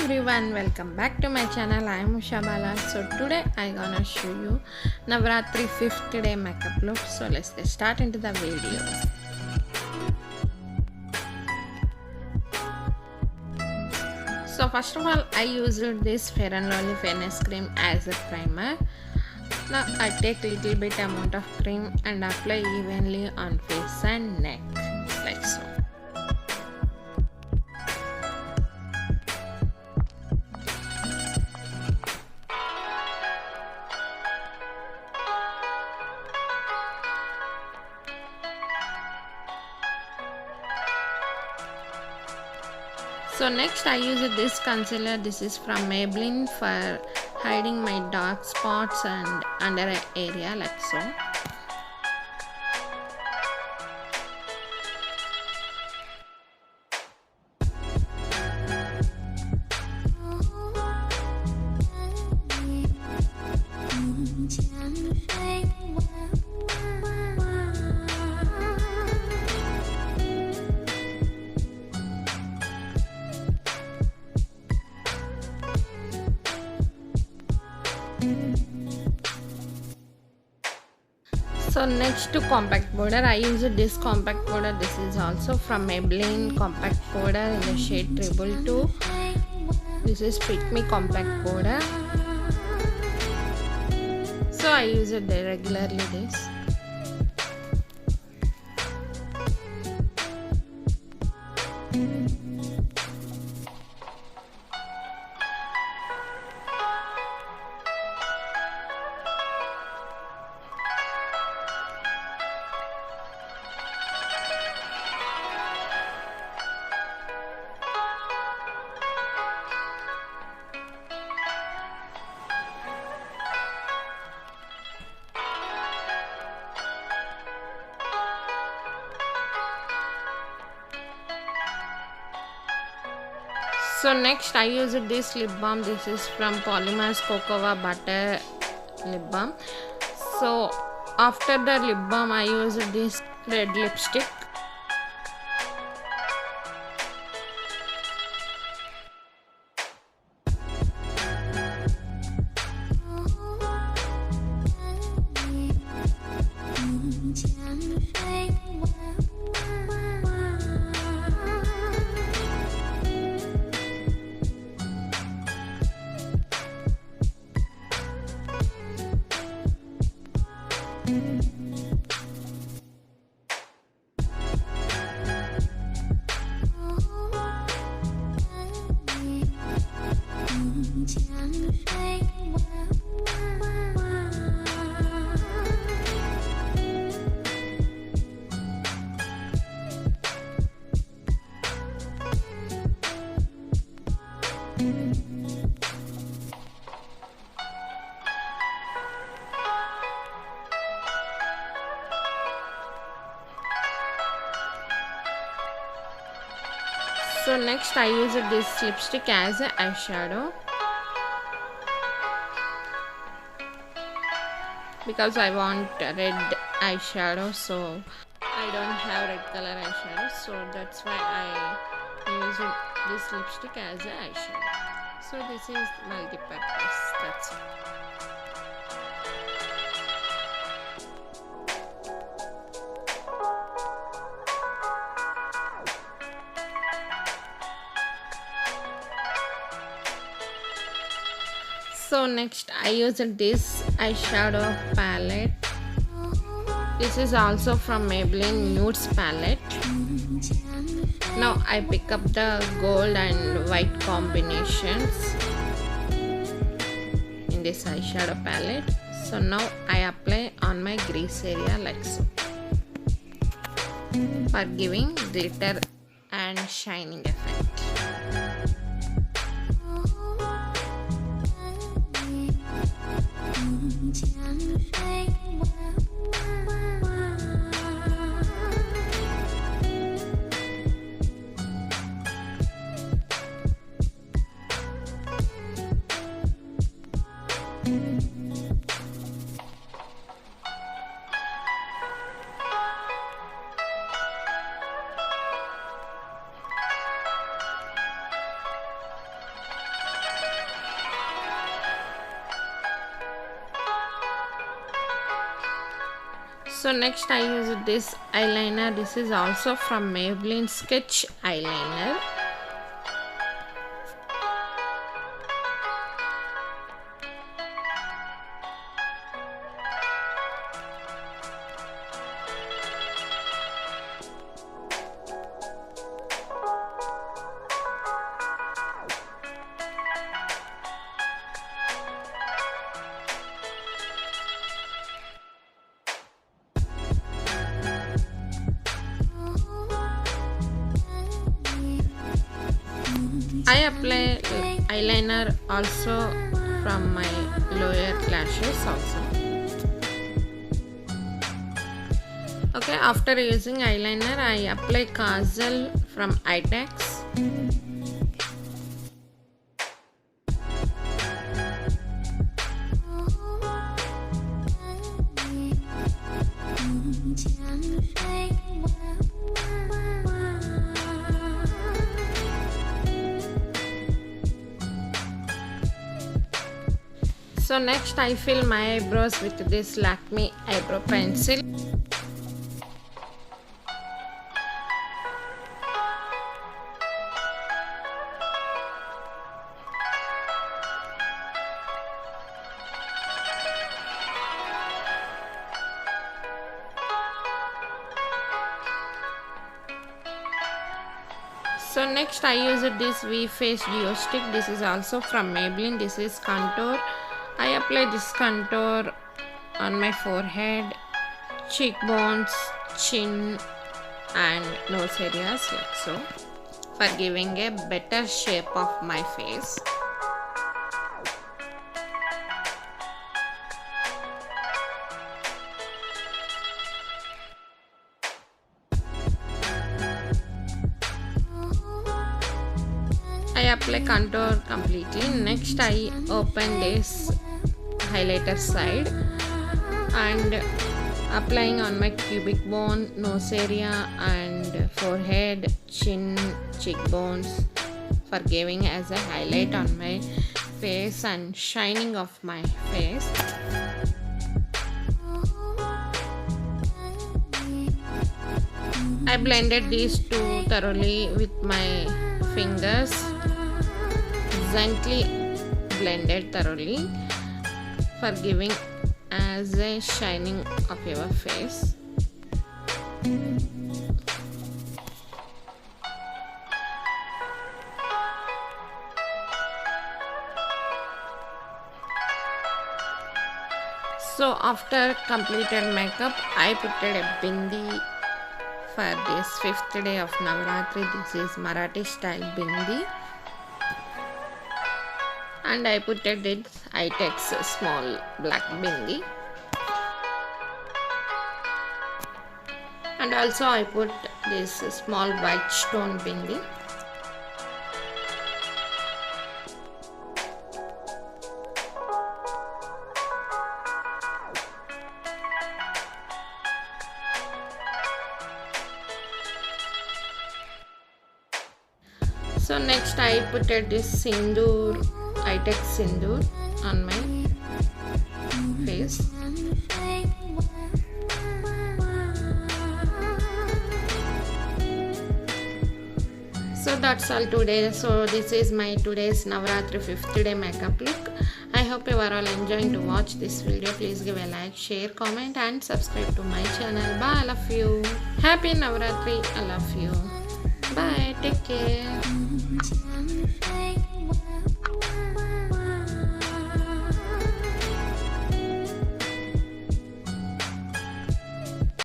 everyone, welcome back to my channel. I am Ushabala. So today I gonna show you Navratri 5th day makeup look. So let's get start into the video. So first of all, I used this Fair and Lovely fairness cream as a primer. Now I take little bit amount of cream and apply evenly on face and neck like so. So next I use this concealer. This is from Maybelline for hiding my dark spots and under area like so. So next to compact powder, I use this compact powder. This is also from Maybelline compact powder in the shade Triple 2. This is Fit Me compact powder. So I use it regularly this. So next I use this lip balm. This is from Polymer's Cocoa Butter lip balm. So after the lip balm I use this red lipstick. So next I use this lipstick as an eyeshadow because I want red eyeshadow, so I don't have red color eyeshadow, so that's why I use this lipstick as an eyeshadow. So this is multi-purpose, that's it. So next I use this eyeshadow palette. This is also from Maybelline Nudes palette. Now I pick up the gold and white combinations in this eyeshadow palette. So now I apply on my crease area like so for giving glitter and shining effect. So next I use this eyeliner. This is also from Maybelline Sketch Eyeliner. I apply eyeliner also from my lower lashes also. Okay, after using eyeliner, I apply kajal from Itex. So next I fill my eyebrows with this Lakme eyebrow pencil. So next I use this V Face Duo Stick. This is also from Maybelline. This is contour. I apply this contour on my forehead, cheekbones, chin and nose areas like so, for giving a better shape of my face. I apply contour completely. Next I open this highlighter side and applying on my pubic bone, nose area and forehead, chin, cheekbones, for giving as a highlight on my face and shining of my face. I blended these two thoroughly with my fingers, gently blended thoroughly for giving as a shining of your face. So after completed makeup, I put a bindi for this 5th day of Navratri. This is Marathi style bindi. And I put this Itex small black bindi. And also I put this small white stone bindi. So next I put this sindoor, Itex sindoor on my face. So that's all today. So this is my today's Navratri 5th day makeup look. I hope you are all enjoying to watch this video. Please give a like, share, comment and subscribe to my channel. Bye, I love you. Happy Navratri. I love you. Bye. Take care.